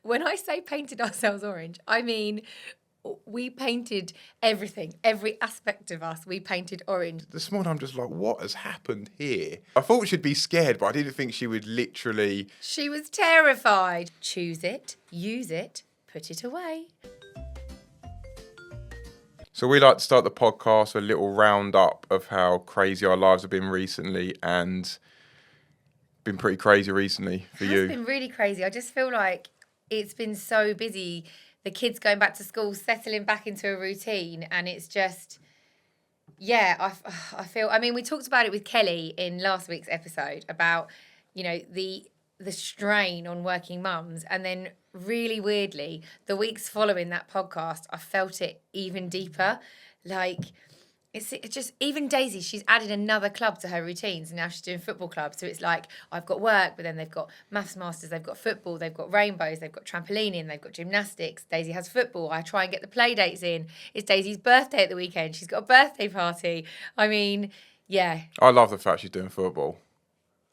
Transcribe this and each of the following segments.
when I say painted ourselves orange, I mean we painted everything, every aspect of us, we painted orange. This morning I'm just like, what has happened here? I thought she'd be scared, but I didn't think she would literally... She was terrified. Choose it, use it, put it away. So we like to start the podcast with a little roundup of how crazy our lives have been recently, and been pretty crazy recently for you. It's been really crazy. I just feel like it's been so busy. The kids going back to school, settling back into a routine, and it's just, I feel. I mean, we talked about it with Kelly in last week's episode about, the strain on working mums, and then really weirdly, the weeks following that podcast, I felt it even deeper. Like it's just, even Daisy, she's added another club to her routines, and now she's doing football club. So it's like, I've got work, but then they've got maths masters, they've got football, they've got rainbows, they've got trampolining, they've got gymnastics. Daisy has football. I try and get the play dates in. It's Daisy's birthday at the weekend. She's got a birthday party. I mean, yeah. I love the fact she's doing football.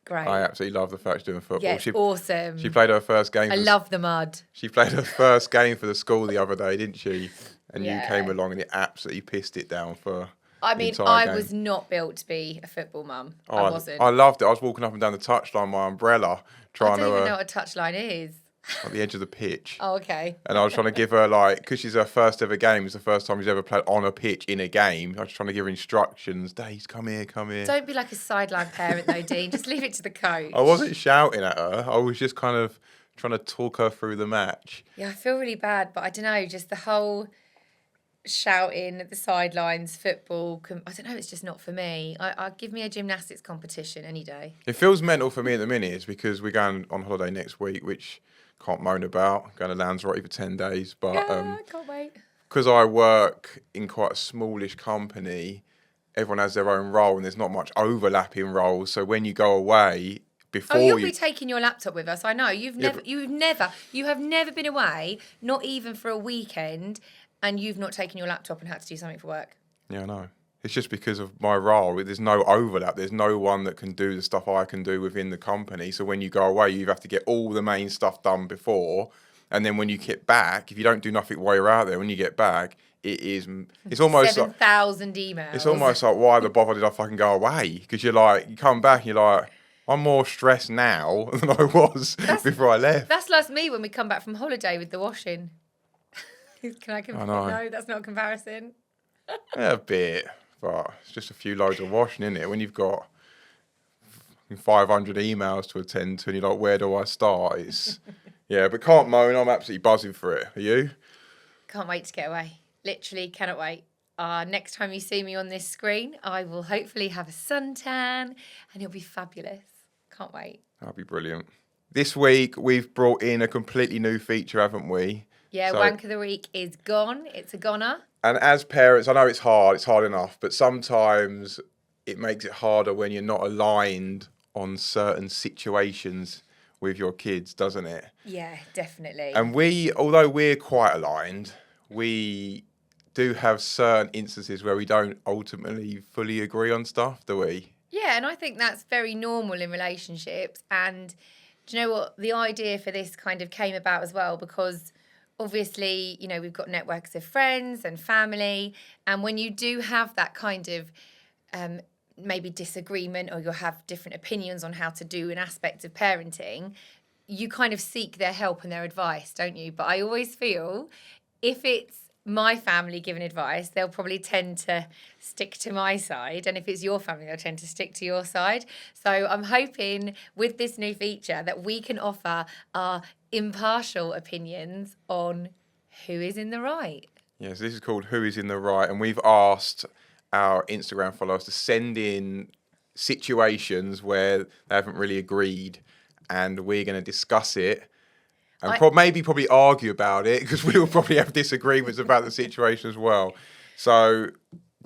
Great. I absolutely love the fact she's doing football. Yeah, awesome. She played her first game. I love the mud. She played her first game for the school the other day, didn't she? And Yeah. you came along and it absolutely pissed it down for... I mean, I was not built to be a football mum. Oh, I wasn't. I loved it. I was walking up and down the touchline with my umbrella, trying I don't to... even know what a touchline is. At the edge of the pitch. Oh, okay. And I was trying to give her, because she's her first ever game. It's the first time she's ever played on a pitch in a game. I was trying to give her instructions. Daze, come here, come here. Don't be like a sideline parent, though, Dean. Just leave it to the coach. I wasn't shouting at her. I was just kind of trying to talk her through the match. Yeah, I feel really bad, but I don't know, just the whole shouting at the sidelines, football, I don't know, it's just not for me. I give me a gymnastics competition any day. It feels mental for me at the minute. It's because we're going on holiday next week, which... can't moan about, going to Lanzarote for 10 days. But I can't wait. Because I work in quite a smallish company, everyone has their own role and there's not much overlap in roles. So when you go away, before you'll be taking your laptop with us. I know. You have never been away, not even for a weekend, and you've not taken your laptop and had to do something for work. Yeah, I know. It's just because of my role. There's no overlap. There's no one that can do the stuff I can do within the company. So when you go away, you have to get all the main stuff done before. And then when you get back, if you don't do nothing while you're out there, when you get back, it's almost 7,000 emails. It's almost like, why the bother did I fucking go away? Because you come back and you're like, I'm more stressed now than I was before I left. That's like me when we come back from holiday with the washing. Can I I know. No, that's not a comparison. Yeah, a bit. But it's just a few loads of washing, isn't it? When you've got 500 emails to attend to and you're like, where do I start? It's yeah, but can't moan. I'm absolutely buzzing for it. Are you? Can't wait to get away. Literally cannot wait. Next time you see me on this screen, I will hopefully have a suntan and it'll be fabulous. Can't wait. That'll be brilliant. This week, we've brought in a completely new feature, haven't we? Yeah, Wank of the Week is gone. It's a goner. And as parents, I know it's hard enough, but sometimes it makes it harder when you're not aligned on certain situations with your kids, doesn't it? Yeah, definitely. And although we're quite aligned, we do have certain instances where we don't ultimately fully agree on stuff, do we? Yeah, and I think that's very normal in relationships. And do you know what? The idea for this kind of came about as well because... obviously, we've got networks of friends and family. And when you do have that kind of maybe disagreement or you'll have different opinions on how to do an aspect of parenting, you kind of seek their help and their advice, don't you? But I always feel if it's my family giving advice, they'll probably tend to stick to my side. And if it's your family, they'll tend to stick to your side. So I'm hoping with this new feature that we can offer our impartial opinions on who is in the right. Yes, this is called Who is in the Right. And we've asked our Instagram followers to send in situations where they haven't really agreed. And we're going to discuss it. And probably argue about it because we will probably have disagreements about the situation as well. So,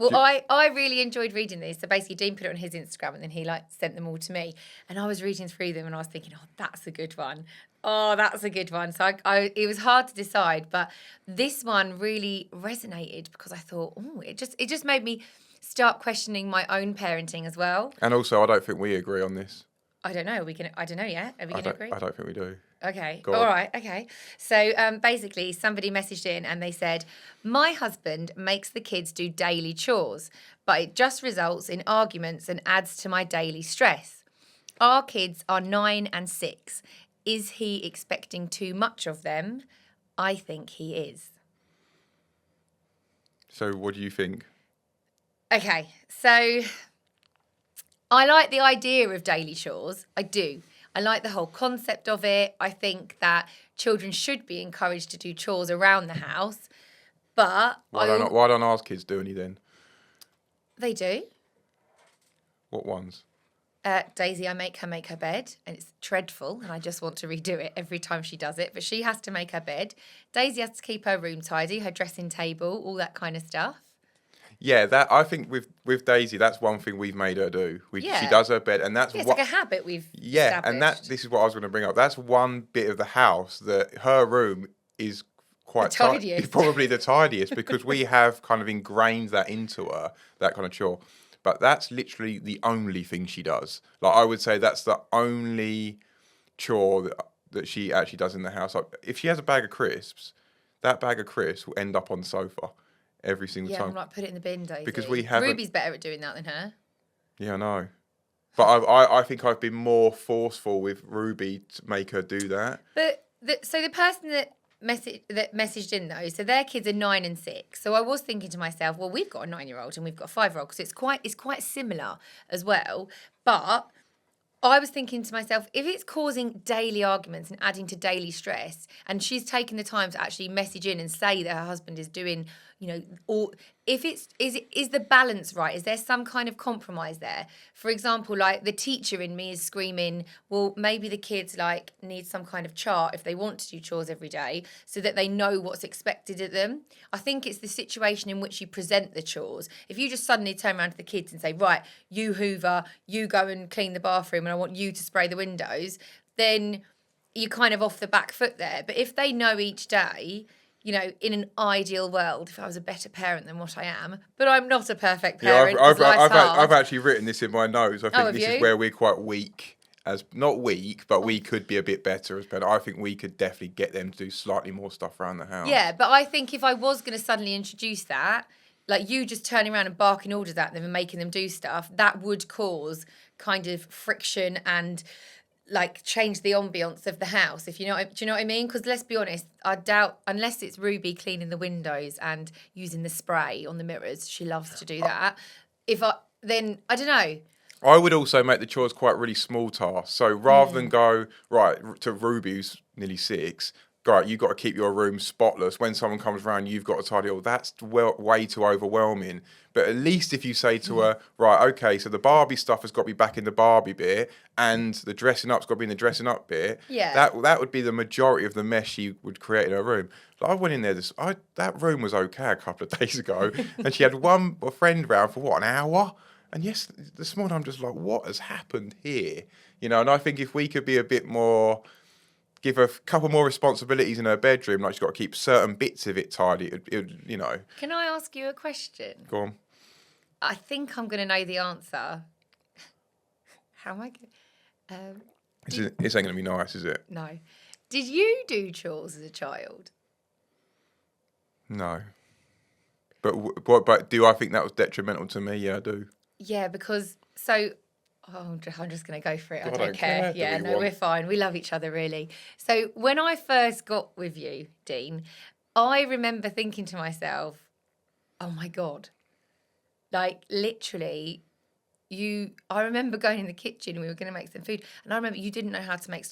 I really enjoyed reading these. So basically, Dean put it on his Instagram and then he sent them all to me. And I was reading through them and I was thinking, oh, that's a good one. Oh, that's a good one. So it was hard to decide, but this one really resonated because I thought, oh, it just made me start questioning my own parenting as well. And also, I don't think we agree on this. I don't know. I don't know yet. Are we going to agree? I don't think we do. Okay. Go All on. right. Okay. So basically, somebody messaged in and they said, my husband makes the kids do daily chores, but it just results in arguments and adds to my daily stress. Our kids are 9 and 6. Is he expecting too much of them? I think he is. So what do you think? Okay. So I like the idea of daily chores. I do. I like the whole concept of it. I think that children should be encouraged to do chores around the house, but Why don't ours kids do any then? They do. What ones? Daisy, I make her bed, and it's dreadful, and I just want to redo it every time she does it. But she has to make her bed. Daisy has to keep her room tidy, her dressing table, all that kind of stuff. Yeah, that I think with Daisy, that's one thing we've made her do. She does her bed, and that's it's like a habit we've yeah, and this is what I was going to bring up. That's one bit of the house that her room is quite tidy. It's probably the tidiest because we have kind of ingrained that into her, that kind of chore. But that's literally the only thing she does. Like I would say that's the only chore that she actually does in the house. Like, if she has a bag of crisps, that bag of crisps will end up on the sofa every single time. Yeah, I'm like, put it in the bin, Daisy. Because we have Ruby's better at doing that than her. Yeah, I know. But I think I've been more forceful with Ruby to make her do that. But so the person that messaged in though, so their kids are 9 and 6. So I was thinking to myself, well, we've got a 9-year-old and we've got a 5-year-old, because it's quite similar as well. But I was thinking to myself, if it's causing daily arguments and adding to daily stress, and she's taken the time to actually message in and say that her husband is doing, or if is the balance right? Is there some kind of compromise there? For example, like the teacher in me is screaming, well, maybe the kids need some kind of chart if they want to do chores every day so that they know what's expected of them. I think it's the situation in which you present the chores. If you just suddenly turn around to the kids and say, right, you hoover, you go and clean the bathroom and I want you to spray the windows, then you're kind of off the back foot there. But if they know each day, in an ideal world, if I was a better parent than what I am, but I'm not a perfect parent. Yeah, I've actually written this in my notes. I think this is where we're quite weak. Not weak, but we could be a bit better as parents. I think we could definitely get them to do slightly more stuff around the house. Yeah, but I think if I was going to suddenly introduce that, like you just turning around and barking orders at them and making them do stuff, that would cause kind of friction and change the ambience of the house, do you know what I mean? Because let's be honest, I doubt, unless it's Ruby cleaning the windows and using the spray on the mirrors, she loves to do that. Then I don't know. I would also make the chores quite really small tasks. So rather than go right to Ruby, who's nearly 6, right, you've got to keep your room spotless. When someone comes around, you've got to tidy all. That's way too overwhelming. But at least if you say to her, right, okay, so the Barbie stuff has got to be back in the Barbie bit, and the dressing up's got to be in the dressing up bit. Yeah. That would be the majority of the mess she would create in her room. Like I went in there. That room was okay a couple of days ago, and she had a friend round for an hour. And yes, this morning I'm just like, what has happened here? And I think if we could be a bit more, give her a couple more responsibilities in her bedroom, like she's got to keep certain bits of it tidy, Can I ask you a question? Go on. I think I'm going to know the answer. How am I going to... This ain't going to be nice, is it? No. Did you do chores as a child? No. But do I think that was detrimental to me? Yeah, I do. Yeah, because... I'm just going to go for it. I don't care. Yeah, no, we're fine. We love each other, really. So when I first got with you, Dean, I remember thinking to myself, oh, my God. Literally, I remember going in the kitchen and we were going to make some food. And I remember you didn't know how to make...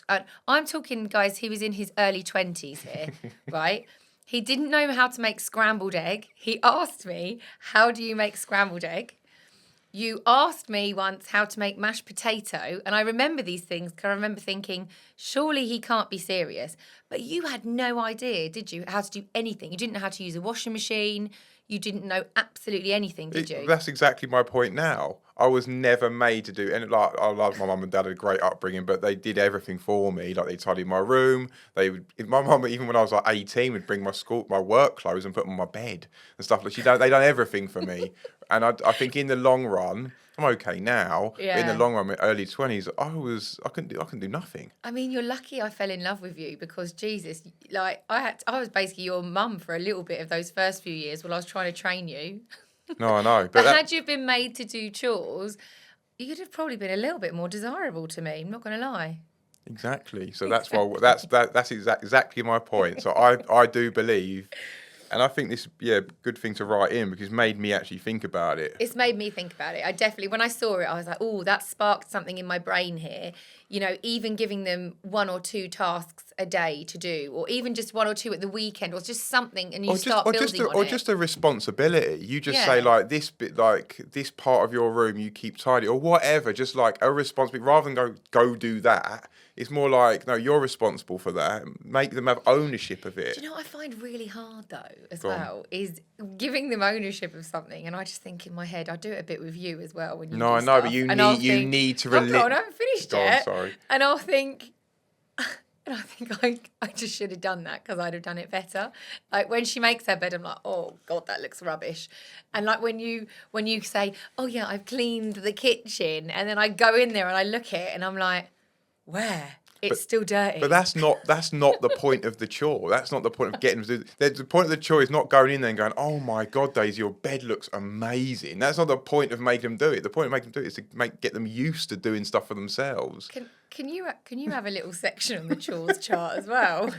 I'm talking, guys, he was in his early 20s here, right? He didn't know how to make scrambled egg. He asked me, how do you make scrambled egg? You asked me once how to make mashed potato, and I remember these things because I remember thinking, surely he can't be serious. But you had no idea, did you, how to do anything? You didn't know how to use a washing machine. You didn't know absolutely anything, did you? That's exactly my point now. I was never made to do, and like I love my mum and dad, had a great upbringing, but they did everything for me. Like they tidied my room. My mum, even when I was like 18, would bring my work clothes and put them on my bed and stuff. Like they done everything for me. And I think in the long run, I'm okay now. But in the Yeah. long run, my early 20s, I couldn't do nothing. I mean, you're lucky I fell in love with you because Jesus, like I was basically your mum for a little bit of those first few years while I was trying to train you. No, I know, But had you been made to do chores, you'd have probably been a little bit more desirable to me. I'm not going to lie. exactly. So that's why that's exactly my point. So I do believe. And I think this, good thing to write in because it's made me actually think about it. It's made me think about it. I definitely, when I saw it, I was like, oh, that sparked something in my brain here. You know, even giving them 1 or 2 tasks a day to do, or even just 1 or 2 at the weekend, or just something, and you start building on it. Or just a responsibility. You just say Yeah. like this bit, like this part of your room, you keep tidy or whatever. Just like a responsibility, rather than go do that. It's more like, no, you're responsible for that. Make them have ownership of it. Do you know what I find really hard though, as Go on. well, is giving them ownership of something. And I just think in my head, I do it a bit with you as well when you No, do I know, stuff. but you And I'll need think, to hold on, I haven't finished Go on, yet. sorry. And I'll think, and I think I just should have done that because I'd have done it better. Like when she makes her bed, I'm like, oh God, that looks rubbish. And like when you say, oh yeah, I've cleaned the kitchen, and then I go in there and I look at it and I'm like, where? It's still dirty. But that's not the point of the chore. That's not the point of getting them to do. The point of the chore is not going in there and going, oh my God, Daisy, your bed looks amazing. That's not the point of making them do it. The point of making them do it is to get them used to doing stuff for themselves. Can you have a little section on the chores chart as well?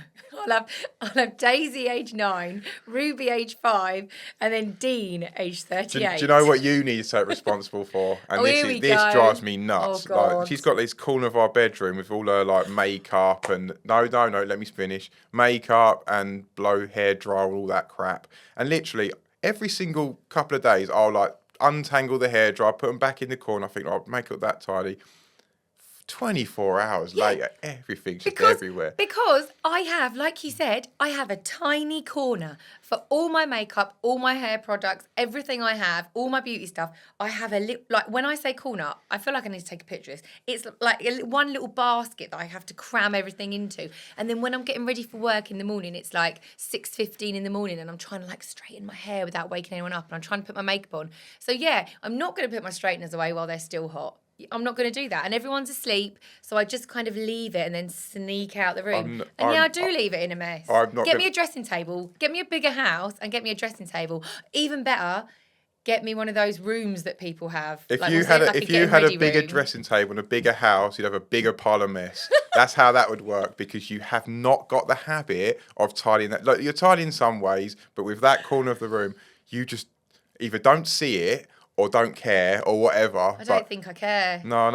I'll have Daisy age 9, Ruby age 5, and then Dean age 38. Do you know what you need to take responsible for? And this drives me nuts. Oh, God. Like she's got this corner of our bedroom with all her like makeup and no, let me finish. Makeup and blow hair dryer, all that crap. And literally every single couple of days, I'll like untangle the hair dryer, put them back in the corner. I think I'll make it that tidy. 24 hours later, everything's just everywhere. Because I have, like you said, I have a tiny corner for all my makeup, all my hair products, everything I have, all my beauty stuff. I have a little, like when I say corner, I feel like I need to take a picture of this. It's like one little basket that I have to cram everything into. And then when I'm getting ready for work in the morning, it's like 6:15 in the morning and I'm trying to like straighten my hair without waking anyone up and I'm trying to put my makeup on. So yeah, I'm not going to put my straighteners away while they're still hot. I'm not going to do that. And everyone's asleep, so I just kind of leave it and then sneak out the room. I do leave it in a mess. Get me a dressing table, get me a bigger house and get me a dressing table. Even better, get me one of those rooms that people have. If you had a bigger dressing table and a bigger house, you'd have a bigger pile of mess. That's how that would work because you have not got the habit of tidying that. Like, you're tidying in some ways, but with that corner of the room, you just either don't see it or don't care or whatever. I don't think I care. No.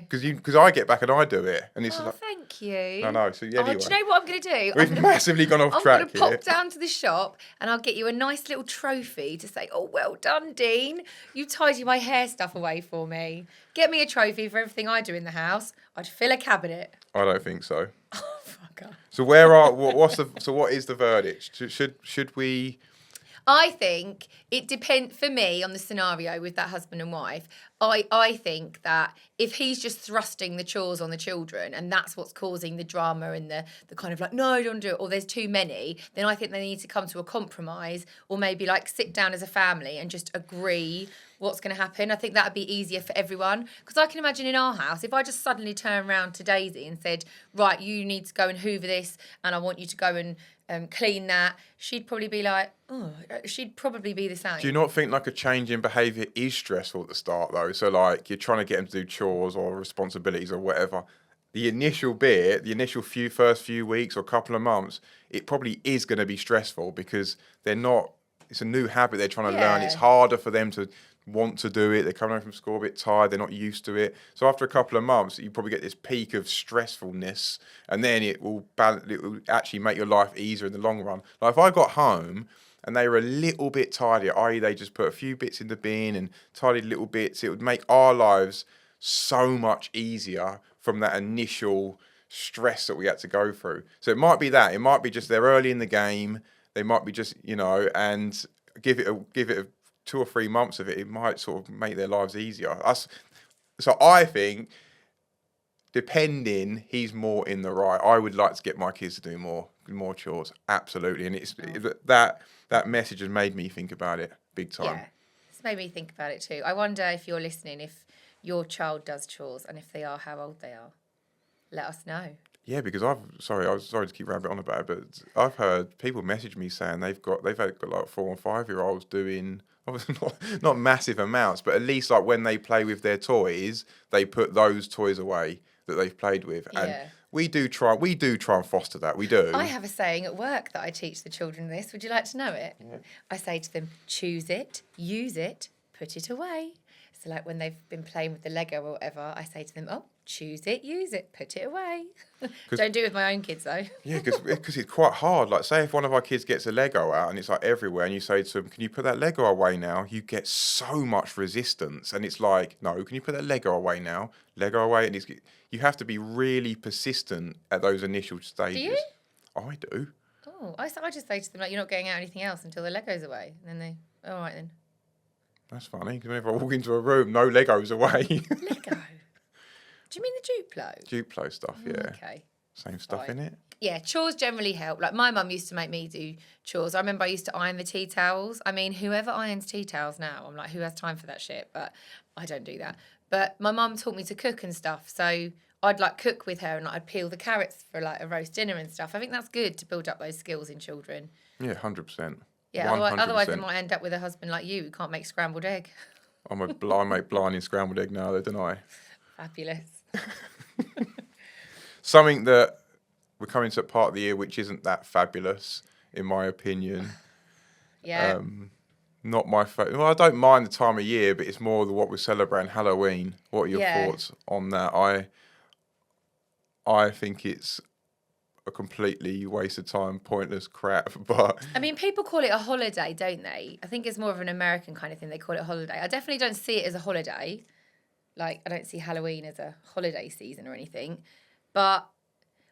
Because I get back and I do it. And it's like, thank you. No. So anyway. Do you know what I'm going to do? We've massively gone off track here. I'm going to pop down to the shop and I'll get you a nice little trophy to say, oh, well done, Dean. You tidy my hair stuff away for me. Get me a trophy for everything I do in the house. I'd fill a cabinet. I don't think so. Oh, fuck off. So what is the verdict? Should we... I think it depends, for me, on the scenario with that husband and wife. I think that if he's just thrusting the chores on the children and that's what's causing the drama and the kind of like, no, don't do it, or there's too many, then I think they need to come to a compromise or maybe like sit down as a family and just agree what's going to happen. I think that would be easier for everyone. Because I can imagine in our house, if I just suddenly turn around to Daisy and said, right, you need to go and hoover this and I want you to go and clean that, she'd probably be like, oh, she'd probably be the same. Do you not think like a change in behaviour is stressful at the start though? So like you're trying to get them to do chores or responsibilities or whatever. The initial first few weeks or couple of months, it probably is going to be stressful because it's a new habit they're trying to learn. It's harder for them to want to do it. They're coming home from school a bit tired. They're not used to it. So after a couple of months, you probably get this peak of stressfulness, and then it will actually make your life easier in the long run. Like if I got home and they were a little bit tidier, i.e. they just put a few bits in the bin and tidied little bits, it would make our lives so much easier from that initial stress that we had to go through. So it might be that. It might be just they're early in the game. They might be just, and give it 2 or 3 months of it, it might sort of make their lives easier. So I think, depending, he's more in the right. I would like to get my kids to do more chores, absolutely. And that message has made me think about it big time. Yeah, it's made me think about it too. I wonder if you're listening, if your child does chores, and if they are, how old they are. Let us know. Yeah, because I was sorry to keep rabbit on about it, but I've heard people message me saying they've got like 4 and 5-year-olds doing obviously not massive amounts, but at least like when they play with their toys, they put those toys away that they've played with. And we do try and foster that. We do. I have a saying at work that I teach the children this. Would you like to know it? Yeah. I say to them, choose it, use it, put it away. So like when they've been playing with the Lego or whatever, I say to them, oh, choose it, use it, put it away. Don't do it with my own kids though. Yeah, because it's quite hard. Like, say if one of our kids gets a Lego out and it's like everywhere, and you say to them, "Can you put that Lego away now?" You get so much resistance, and it's like, "No, can you put that Lego away now?" Lego away, and you have to be really persistent at those initial stages. Do you? I do. Oh, I just say to them like, you're not getting out anything else until the Lego's away, and then all right then. That's funny, because whenever I walk into a room, no Legos away. Lego. Do you mean the Duplo? Duplo stuff, yeah. Okay. Same stuff Fine. in it. Yeah, chores generally help. Like my mum used to make me do chores. I remember I used to iron the tea towels. I mean, whoever irons tea towels now, I'm like, who has time for that shit? But I don't do that. But my mum taught me to cook and stuff. So I'd like cook with her and I'd peel the carrots for like a roast dinner and stuff. I think that's good to build up those skills in children. Yeah, 100%. Yeah, otherwise they might end up with a husband like you who can't make scrambled egg. I make blinding scrambled egg now, though, don't I? Fabulous. Something that we're coming to a part of the year which isn't that fabulous, in my opinion. Yeah. Not my favorite. Well, I don't mind the time of year, but it's more what we're celebrating, Halloween. What are your thoughts on that? I think it's a completely waste of time, pointless crap. But I mean, people call it a holiday, don't they? I think it's more of an American kind of thing. They call it a holiday. I definitely don't see it as a holiday. Like, I don't see Halloween as a holiday season or anything. But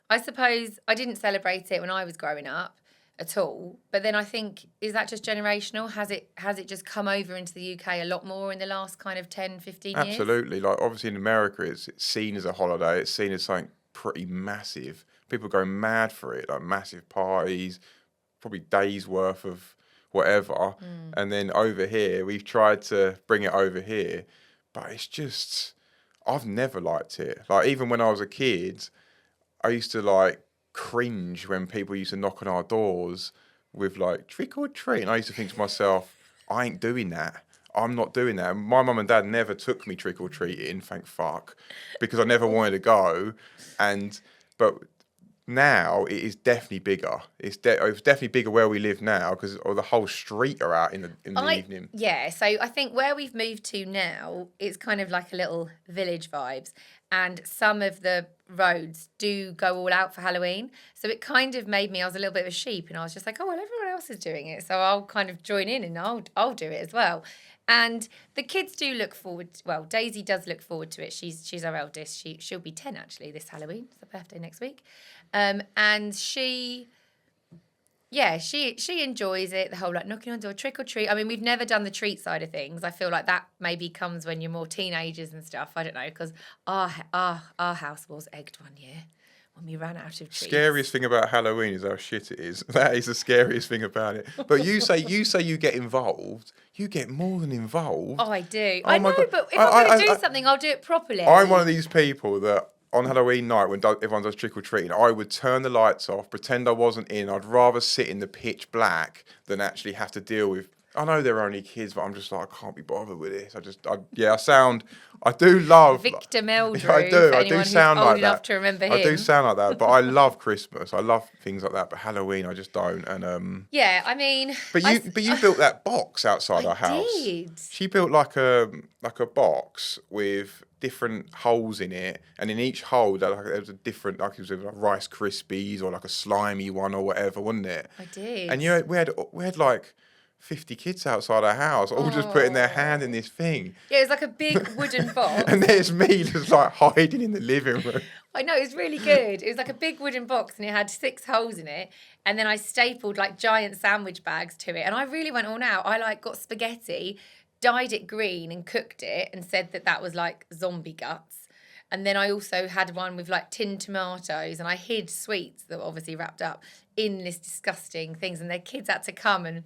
I suppose I didn't celebrate it when I was growing up at all. But then I think, is that just generational? Has it just come over into the UK a lot more in the last kind of 10, 15 years? absolutely. Like, obviously in America, it's seen as a holiday. It's seen as something pretty massive. People go mad for it, like massive parties, probably days worth of whatever. And then over here, we've tried to bring it over here. But it's just, I've never liked it. Like, even when I was a kid, I used to, like, cringe when people used to knock on our doors with, like, trick or treat. And I used to think to myself, I ain't doing that. I'm not doing that. And my mum and dad never took me trick or treating, thank fuck, because I never wanted to go. But now it is definitely bigger. It's definitely bigger where we live now, because the whole street are out in the evening. Yeah, so I think where we've moved to now, it's kind of like a little village vibes, and some of the roads do go all out for Halloween. So it kind of made me, I was a little bit of a sheep, and I was just like, oh, well, everyone else is doing it, so I'll kind of join in and I'll do it as well. And the kids do look forward. Well, Daisy does look forward to it. She's our eldest. She'll be 10 actually this Halloween. It's her birthday next week, and she enjoys it. The whole like knocking on door, trick or treat. I mean, we've never done the treat side of things. I feel like that maybe comes when you're more teenagers and stuff. I don't know, because our house was egged one year when we ran out of treats. Scariest thing about Halloween is how shit it is. That is the scariest thing about it. But you say you get involved. You get more than involved. Oh, I do. Oh I my know, God. but if I'm going to do something, I'll do it properly. I'm one of these people that on Halloween night, when everyone does trick or treating, I would turn the lights off, pretend I wasn't in. I'd rather sit in the pitch black than actually have to deal with. I know they're only kids, but I'm just like, I can't be bothered with this. I do love Victor Meldrew. I do sound like that. To remember him. I do sound like that, but I love Christmas. I love things like that, but Halloween I just don't. And yeah, I mean, but you built that box outside our house. I did. She built like a box with different holes in it, and in each hole there was a different, like it was like Rice Krispies or like a slimy one or whatever, wasn't it? I did. And we had like 50 kids outside our house, all just putting their hand in this thing. Yeah, it was like a big wooden box. And there's me just like hiding in the living room. I know, it was really good. It was like a big wooden box and it had 6 holes in it. And then I stapled like giant sandwich bags to it. And I really went all out. I like got spaghetti, dyed it green and cooked it and said that was like zombie guts. And then I also had one with like tinned tomatoes and I hid sweets that were obviously wrapped up in this disgusting things. And their kids had to come and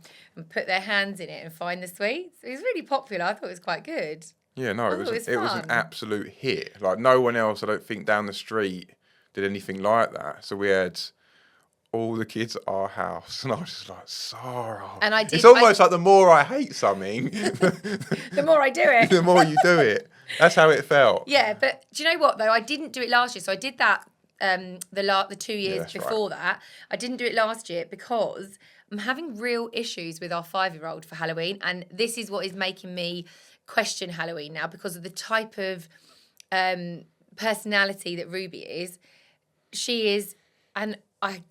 put their hands in it and find the sweets. It was really popular. I thought it was quite good. Yeah, no, it was an fun. absolute hit. Like no one else, I don't think, down the street did anything like that. So we had all the kids at our house, and I was just like, Sarah. And it's almost like the more I hate something, the more I do it, the more you do it. That's how it felt. Yeah, but do you know what though? I didn't do it last year, so I did that the 2 years before that. I didn't do it last year because I'm having real issues with our 5-year-old for Halloween, and this is what is making me question Halloween now because of the type of personality that Ruby is. She is, and I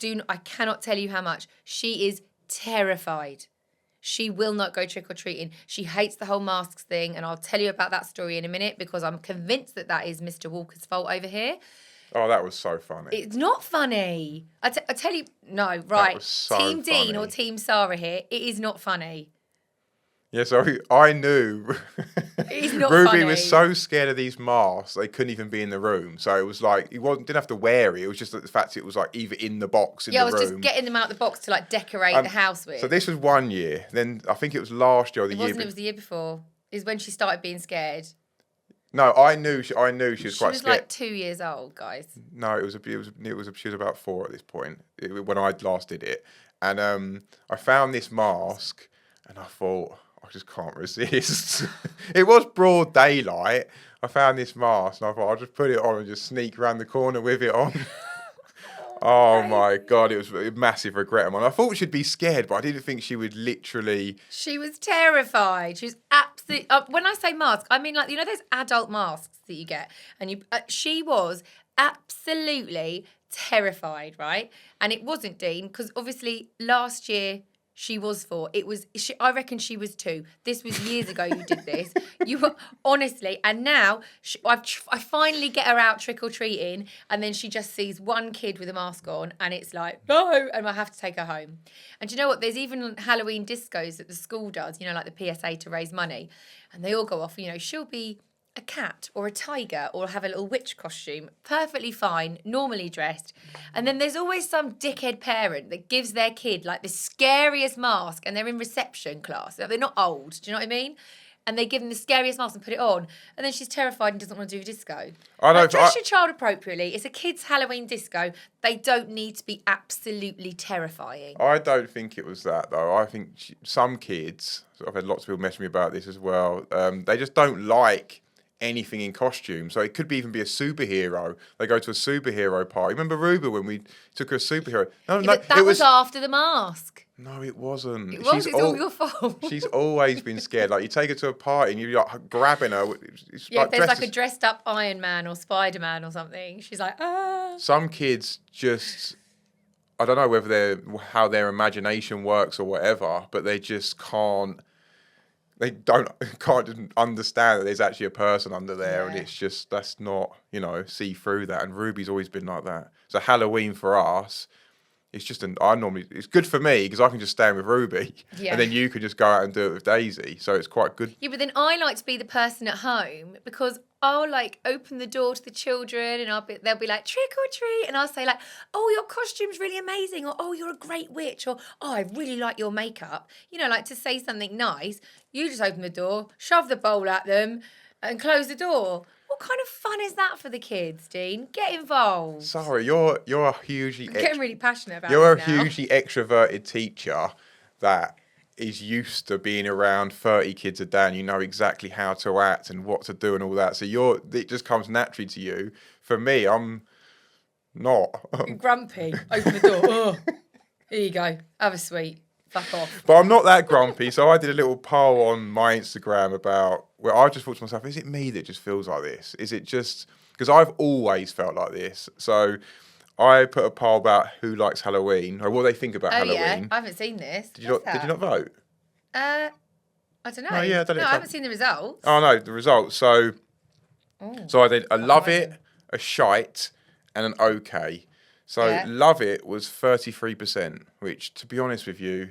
cannot tell you how much, she is terrified. She will not go trick-or-treating. She hates the whole masks thing, and I'll tell you about that story in a minute because I'm convinced that is Mr. Walker's fault over here. Oh, that was so funny. It's not funny. I tell you, no, right. That was so Team funny. Dean or Team Sarah here, it is not funny. Yeah, so I knew It's not Ruby funny. was so scared of these masks they couldn't even be in the room. So it was like didn't have to wear it. It was just the fact it was like either in the box in the room. Yeah, I was just getting them out the box to like decorate the house with. So this was 1 year. Then I think it was last year or the year. It was the year before. Is when she started being scared. No, I knew she was quite scared. She was like 2 years old, guys. No, she was about 4 at this point when I last did it, and I found this mask, and I thought I just can't resist. It was broad daylight. I found this mask, and I thought I'll just put it on and just sneak around the corner with it on. Oh my God, it was a massive regret of mine. I thought she'd be scared, but I didn't think she would literally. She was terrified. She was absolutely. When I say mask, I mean like those adult masks that you get, and she was absolutely terrified, right? And it wasn't Dean because obviously last year she was 4. I reckon she was 2. This was years ago. You did this. You were honestly, and now I finally get her out trick or treating, and then she just sees one kid with a mask on, and it's like no, and I have to take her home. And do you know what? There's even Halloween discos that the school does. Like the PSA to raise money, and they all go off. She'll be a cat or a tiger or have a little witch costume, perfectly fine, normally dressed. And then there's always some dickhead parent that gives their kid like the scariest mask, and they're in reception class. They're not old, do you know what I mean? And they give them the scariest mask and put it on, and then she's terrified and doesn't want to do a disco. Dress your child appropriately. It's a kid's Halloween disco. They don't need to be absolutely terrifying. I don't think it was that though. I think some kids, I've had lots of people message me about this as well, they just don't like anything in costume. So it could even be a superhero. They go to a superhero party. Remember Ruby when we took her a superhero? No, but that was after the mask. No, it wasn't. It's all your fault. She's always been scared. Like you take her to a party and you're like grabbing her. There's like a dressed up Iron Man or Spider-Man or something. She's like, ah. Some kids just, I don't know whether how their imagination works or whatever, but they just can't. They can't understand that there's actually a person under there, and it's just that's not see through that. And Ruby's always been like that. So Halloween for us, it's just it's good for me because I can just stand with Ruby, and then you could just go out and do it with Daisy. So it's quite good. Yeah, but then I like to be the person at home because I'll like open the door to the children, and they'll be like trick or treat, and I'll say like, oh, your costume's really amazing, or oh, you're a great witch, or oh, I really like your makeup. Like to say something nice. You just open the door, shove the bowl at them, and close the door. What kind of fun is that for the kids, Dean? Get involved. Sorry, you're a hugely. I'm getting really passionate about it. You're a hugely extroverted teacher that is used to being around 30 kids a day, and you know exactly how to act and what to do and all that. So it just comes naturally to you. For me, I'm not. You're grumpy. Open the door. Oh, here you go. Have a sweet. Fuck off. But I'm not that grumpy, so I did a little poll on my Instagram about where I just thought to myself, is it me that just feels like this? Is it just because I've always felt like this? So I put a poll about who likes Halloween or what they think about Halloween. Yeah, I haven't seen this. Did you not vote? I don't know. Oh, yeah, I done it. I haven't seen the results. Oh no, the results. So I did a love it, then? a shite, and an okay. So Yeah. love it was 33%, which, to be honest with you,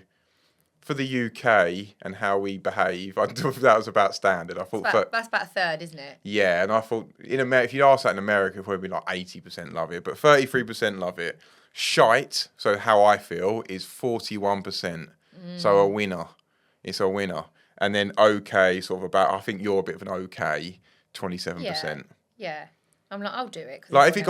for the UK and how we behave, I thought that was about standard. I thought That's about a third, isn't it? yeah, and I thought in America, if you ask that in America, it'd probably be like 80% love it, but 33% love it. Shite, so how I feel, is 41%. So a winner. It's a winner. And then okay, sort of about, I think you're a bit of an okay, 27%. Yeah. I'm like, I'll do it. Like if it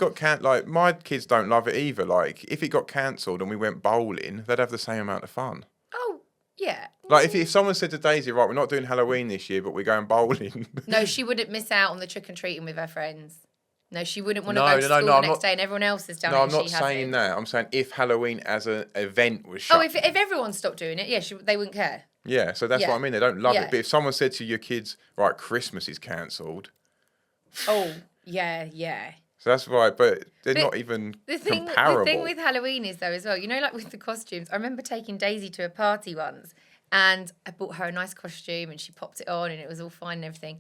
got like my kids don't love it either. Like if it got cancelled and we went bowling, they'd have the same amount of fun. Oh, yeah. Like if someone said to Daisy, right, we're not doing Halloween this year, but we're going bowling. No, she wouldn't miss out on the trick and treating with her friends. No, she wouldn't want to No, go to no, school no, the I'm next not- day and everyone else has done it. No, I'm and not she saying hasn't. that. I'm saying if Halloween as an event was shut. Oh, if everyone stopped doing it, yeah, they wouldn't care. Yeah, so that's Yeah. what I mean. They don't love Yeah. it. But if someone said to your kids, right, Christmas is cancelled. Oh, yeah. So that's right, but they're But not even The comparable. thing with Halloween is though as well, you know, like with the costumes. I remember taking Daisy to a party once, and I bought her a nice costume, and she popped it on, and it was all fine and everything.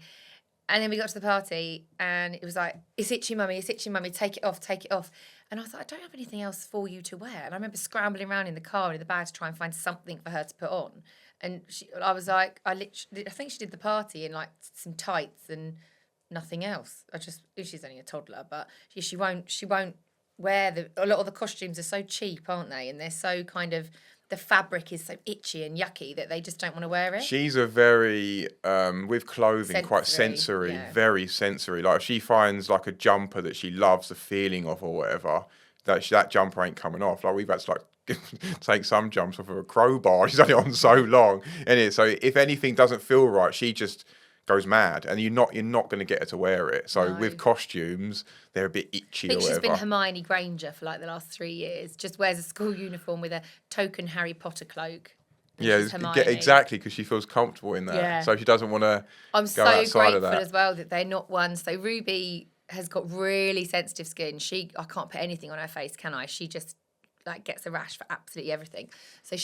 And then we got to the party, and it was like, "It's itchy, mummy. It's itchy, mummy. Take it off, take it off." And I was like, "I don't have anything else for you to wear." And I remember scrambling around in the car in the bag to try and find something for her to put on. And I was like, I think she did the party in like some tights and nothing else. She's only a toddler, but she won't wear a lot of the costumes are so cheap, aren't they? And they're so kind of, the fabric is so itchy and yucky that they just don't want to wear it. She's a very, with clothing, quite Sensory, sensory, yeah. very sensory. Like if she finds like a jumper that she loves the feeling of or whatever, that jumper ain't coming off. Like we've had to like take some jumps off of a crowbar. She's only on so long, and so if anything doesn't feel right, she just goes mad, and you're not going to get her to wear it. So No. with costumes, they're a bit itchy I think or she's whatever. been Hermione Granger for like the last 3 years. Just wears a school uniform with a token Harry Potter cloak. And Yeah, she's Hermione. exactly, because she feels comfortable in that. Yeah. So she doesn't want to I'm go so outside grateful of that. as well that they're not one. So Ruby has got really sensitive skin. I can't put anything on her face, can I? She just like gets a rash for absolutely everything. So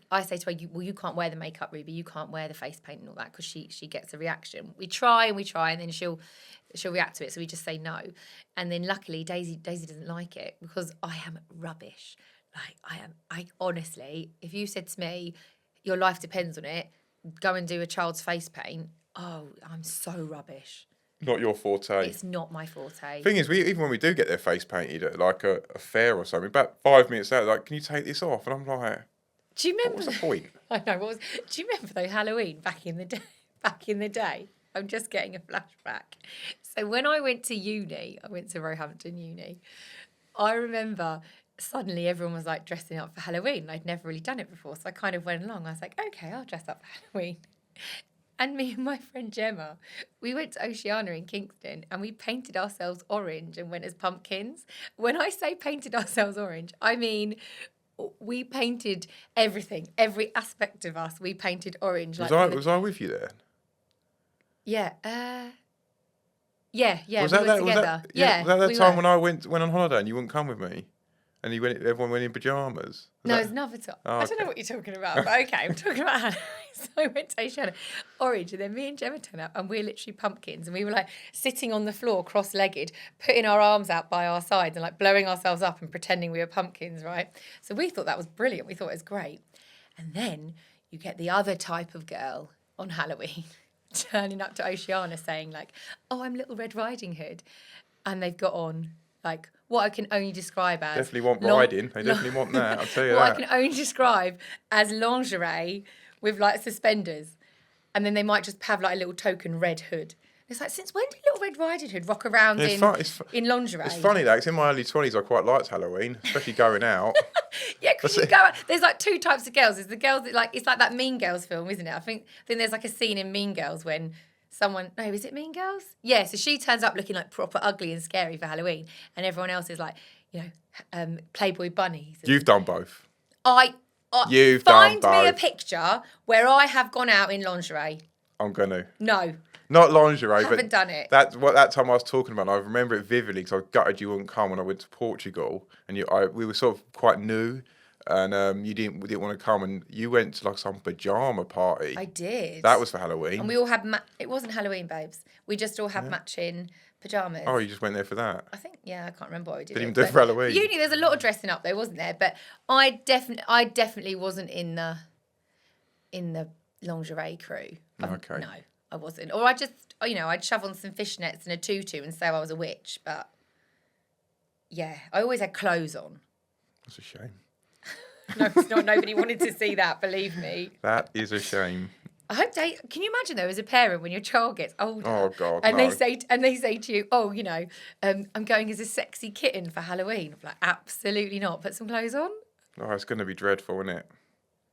I say to her, you can't wear the makeup, Ruby. You can't wear the face paint and all that because she gets a reaction. We try, and then she'll react to it. So we just say no. And then luckily Daisy doesn't like it because I am rubbish. Like I honestly, if you said to me, your life depends on it, go and do a child's face paint. Oh, I'm so rubbish. Not your forte. It's not my forte. Thing is, even when we do get their face painted at like a fair or something, about 5 minutes out, like, can you take this off? And I'm like, Do you remember? what's the point? I know. Do you remember though Halloween back in the day? Back in the day, I'm just getting a flashback. So when I went to uni, I went to Roehampton Uni. I remember suddenly everyone was like dressing up for Halloween. I'd never really done it before, so I kind of went along. I was like, okay, I'll dress up for Halloween. And me and my friend Gemma, we went to Oceana in Kingston and we painted ourselves orange and went as pumpkins. When I say painted ourselves orange, I mean we painted everything, every aspect of us. We painted orange. Was I with you there? Yeah. Yeah. Was we that were that? together. Was that we time were. when I went on holiday and you wouldn't come with me, and everyone went in pajamas? No, it's another time. Oh, I don't know okay. what you're talking about, but okay, I'm talking about Halloween. So I went to Oceana, orange, and then me and Gemma turned up, and we're literally pumpkins, and we were like sitting on the floor, cross-legged, putting our arms out by our sides, and like blowing ourselves up and pretending we were pumpkins, right? So we thought that was brilliant. We thought it was great. And then you get the other type of girl on Halloween turning up to Oceana saying like, "Oh, I'm Little Red Riding Hood," and they've got on like what I can only describe as Definitely want riding. They definitely want that. I'll tell you what that. I can only describe as lingerie with like suspenders, and then they might just have like a little token red hood. It's like, since when did Little Red Riding Hood rock around in lingerie? It's funny though, 'cause in my early 20s I quite liked Halloween, especially going out. Yeah, because you go out, there's like two types of girls. There's the girls that like, it's like that Mean Girls film, isn't it? I think then there's like a scene in Mean Girls when is it Mean Girls? Yeah, so she turns up looking like proper ugly and scary for Halloween, and everyone else is like, Playboy bunnies. You've done both. You've done Find me a both. picture where I have gone out in lingerie. I'm gonna. No. Not lingerie, Haven't but done it. That's what that time I was talking about. And I remember it vividly because I was gutted you wouldn't come when I went to Portugal, and we were sort of quite new. and you didn't want to come, and you went to like some pajama party. I did. That was for Halloween. And we all had it wasn't Halloween, babes. We just all had matching pajamas. Oh, you just went there for that? I think, yeah, I can't remember what we did. Didn't even do it for Halloween. Uni, there's a lot of dressing up though, wasn't there? But I definitely wasn't in the lingerie crew. Okay. No, I wasn't. Or I just, I'd shove on some fishnets and a tutu and say I was a witch. But yeah, I always had clothes on. That's a shame. No, it's not. Nobody wanted to see that, believe me. That is a shame. I hope can you imagine though, as a parent, when your child gets older, Oh God, and no. they say to you, oh, I'm going as a sexy kitten for Halloween. I'm like, absolutely not. Put some clothes on. Oh, it's going to be dreadful, isn't it?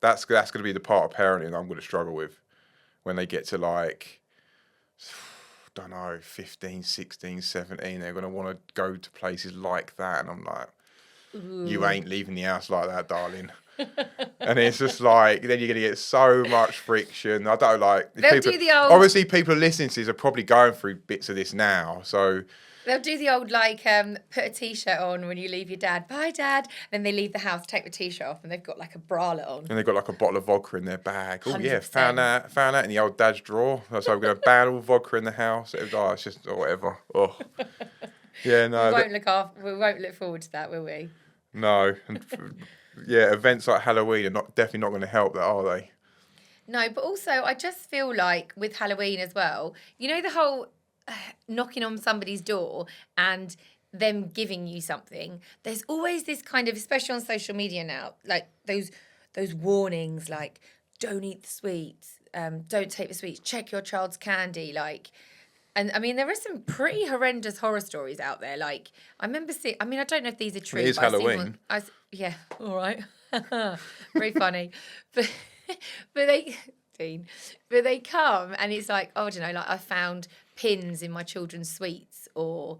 That's going to be the part of parenting I'm going to struggle with when they get to like, don't know, 15, 16, 17. They're going to want to go to places like that, and I'm like, you ain't leaving the house like that, darling. And it's just like, then you're going to get so much friction. I don't like... They'll do the old... Obviously, people listening to this are probably going through bits of this now, so... They'll do the old, like, put a T-shirt on when you leave your dad. Bye, Dad. Then they leave the house, take the T-shirt off, and they've got, like, a bralette on. And they've got, like, a bottle of vodka in their bag. Oh, 100%. yeah, found that in the old dad's drawer. So we're going to ban all vodka in the house. It's just, or whatever. Oh. Yeah, no. We won't look forward to that, will we? No. And, yeah, events like Halloween are definitely not going to help that, are they? No, but also I just feel like with Halloween as well, the whole knocking on somebody's door and them giving you something. There's always this kind of, especially on social media now, like those warnings, like don't eat the sweets, don't take the sweets, check your child's candy, like. And I mean, there are some pretty horrendous horror stories out there. Like, I remember seeing, I don't know if these are true. It is Halloween. Yeah, all right. Very funny. But they come and it's like, oh, I don't know, like I found pins in my children's sweets or.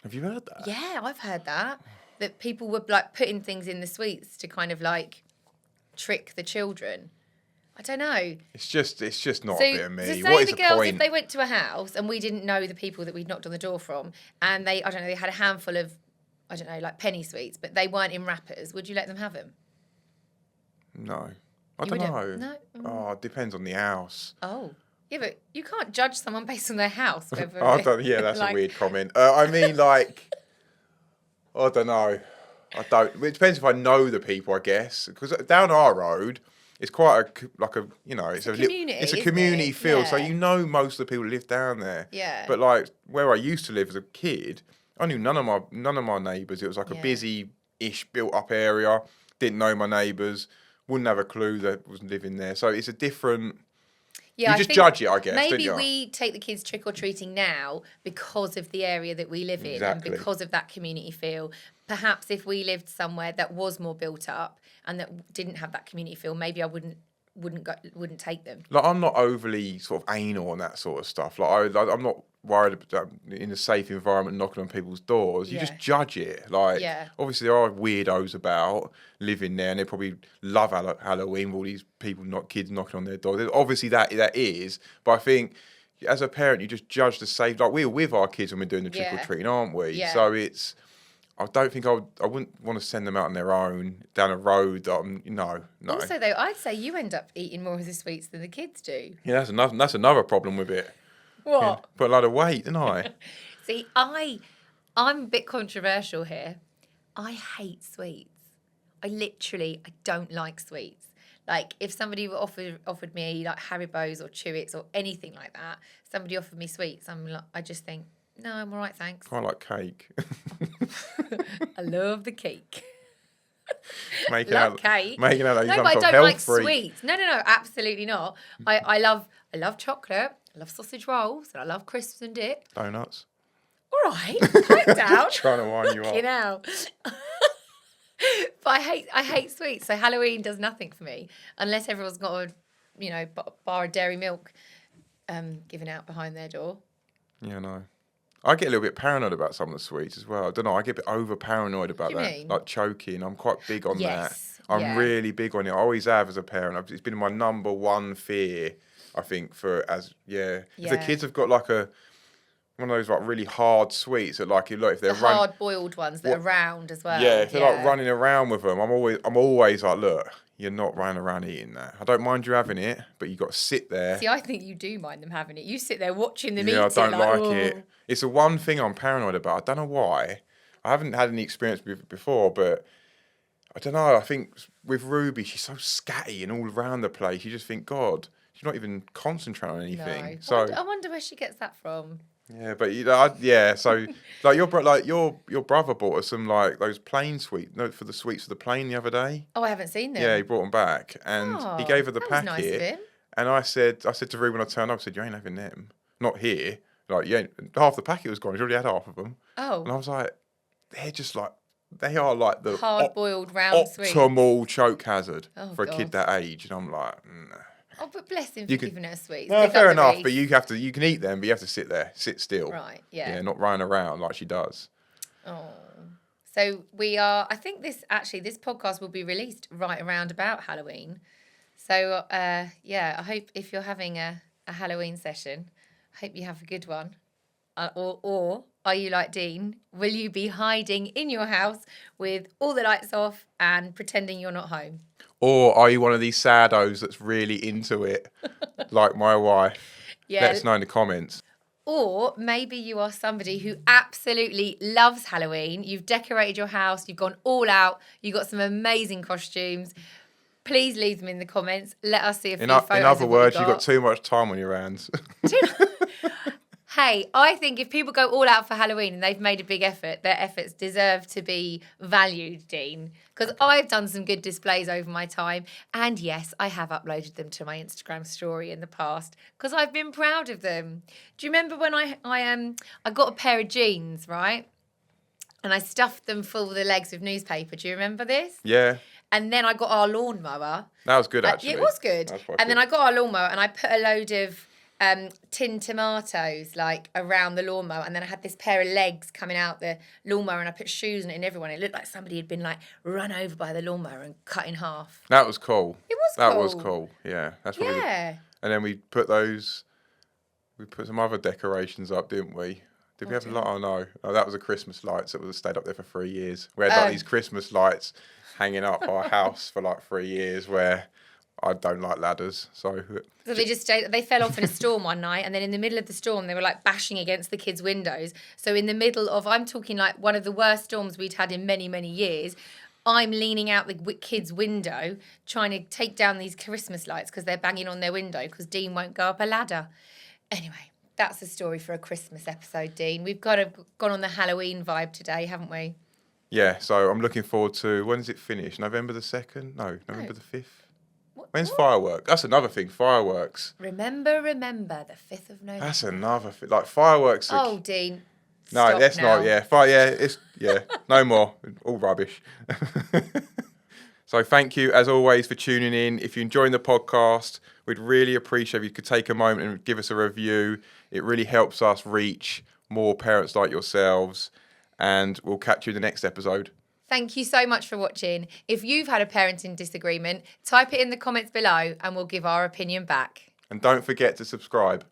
Have you heard that? Yeah, I've heard that. That people were like putting things in the sweets to kind of like trick the children. I don't know. It's just not a bit of me. So say what is the girls, point? if they went to a house and we didn't know the people that we'd knocked on the door from, and they had a handful of, like penny sweets, but they weren't in wrappers, would you let them have them? No. I don't know. No? Oh, it depends on the house. Oh. Yeah, but you can't judge someone based on their house. Whether Yeah, that's a weird comment. I mean, like, I don't know. It depends if I know the people, I guess. Because down our road, it's quite it's a community. It's a community feel, so you know most of the people live down there. Yeah. But like where I used to live as a kid, I knew none of my neighbours. It was like a busy-ish built-up area. Didn't know my neighbours. Wouldn't have a clue that was living there. So it's a different. Yeah, you just judge it, I guess. Maybe we take the kids trick or treating now because of the area that we live in and because of that community feel. Perhaps if we lived somewhere that was more built up and that didn't have that community feel, maybe I wouldn't take them. Like I'm not overly sort of anal on that sort of stuff. Like I'm not worried about in a safe environment knocking on people's doors. You just judge it. Like obviously there are weirdos about living there, and they probably love Halloween with all these kids knocking on their doors. Obviously that is, but I think as a parent you just judge the safe. Like we're with our kids when we're doing the trick or treating, aren't we? Yeah. So it's. I don't think I wouldn't want to send them out on their own down a road. No. Also, though, I'd say you end up eating more of the sweets than the kids do. Yeah, that's another problem with it. What? Yeah, put a lot of weight, didn't I? See, I'm a bit controversial here. I hate sweets. I don't like sweets. Like, if somebody offered me, like, Haribos or Chewits or anything like that, somebody offered me sweets, I just think, no, I'm all right, thanks. I like cake. I love the cake. Making out like no, but I don't like sweets. No, absolutely not. I love chocolate. I love sausage rolls, and I love crisps and dip. Donuts. All right, calm down. Trying to wind you up. You know. But I hate sweets. So Halloween does nothing for me unless everyone's got a bar of dairy milk given out behind their door. Yeah, no. I get a little bit paranoid about some of the sweets as well. I don't know. I get a bit over paranoid about that, mean? like choking. I'm quite big on that. I'm Yeah. really big on it. I always have as a parent. It's been my number one fear. I think if the kids have got like one of those like really hard sweets that like if they're The hard-boiled ones that are round as well. Yeah, if they're like running around with them, I'm always like, look, you're not running around eating that. I don't mind you having it, but you got to sit there. See, I think you do mind them having it. You sit there watching them eat Yeah, I it. don't like oh. it. It's the one thing I'm paranoid about. I don't know why. I haven't had any experience with it before, but I don't know. I think with Ruby, she's so scatty and all around the place. You just think, God, she's not even concentrating on anything. No. So I wonder where she gets that from. yeah, but so like your brother bought us some like those plain sweets, no, for the sweets for the plane the other day. Oh, I haven't seen them. Yeah, he brought them back, and he gave her the that was packet. Nice of him. And I said to Ruby when I turned up, I said, you ain't having them, not here. Like, yeah, half the packet was gone. She already had half of them. Oh. And I was like, they are like the hard-boiled round sweets. Optimal choke hazard for a God. kid that age. And I'm like, nah. Oh, but bless him for giving her sweets. No, fair enough. But you can eat them, but you have to sit still. Right, yeah. Yeah, not running around like she does. Oh. So I think this podcast will be released right around about Halloween. So, I hope if you're having a Halloween session, I hope you have a good one. Or are you like Dean? Will you be hiding in your house with all the lights off and pretending you're not home? Or are you one of these saddos that's really into it, like my wife? Yeah. Let us know in the comments. Or maybe you are somebody who absolutely loves Halloween. You've decorated your house. You've gone all out. You've got some amazing costumes. Please leave them in the comments. Let us see a few photos. In other words, you've got too much time on your hands. Hey, I think if people go all out for Halloween and they've made a big effort, their efforts deserve to be valued, Dean. Because I've done some good displays over my time. And yes, I have uploaded them to my Instagram story in the past because I've been proud of them. Do you remember when I got a pair of jeans, right? And I stuffed them full of the legs with newspaper. Do you remember this? Yeah. And then I got our lawnmower. That was good, actually. It was good. Then I got our lawnmower and I put a load of tinned tomatoes like around the lawnmower, and then I had this pair of legs coming out the lawnmower, and I put shoes on it and everyone. It looked like somebody had been like run over by the lawnmower and cut in half. That was cool. It was that cool. was cool. Yeah, that's what yeah. And then we put some other decorations up, didn't we? Did we have a lot? Oh no, that was the Christmas lights that was stayed up there for 3 years. We had like these Christmas lights hanging up our house for like 3 years, where I don't like ladders, so they just stayed. They fell off in a storm one night, and then in the middle of the storm, they were like bashing against the kids' windows. So in the middle of, I'm talking like one of the worst storms we'd had in many, many years. I'm leaning out the kids' window trying to take down these Christmas lights because they're banging on their window because Dean won't go up a ladder. Anyway, that's a story for a Christmas episode, Dean. We've gone on the Halloween vibe today, haven't we? Yeah. So I'm looking forward to, when does it finish? November the 2nd? No, November the 5th. When's fireworks? That's another thing. Fireworks. Remember the 5th of November. That's another thing. Like fireworks. Oh, Dean. No, that's not. Yeah, no more. All rubbish. So thank you as always for tuning in. If you're enjoying the podcast, we'd really appreciate if you could take a moment and give us a review. It really helps us reach more parents like yourselves. And we'll catch you in the next episode. Thank you so much for watching. If you've had a parenting disagreement, type it in the comments below and we'll give our opinion back. And don't forget to subscribe.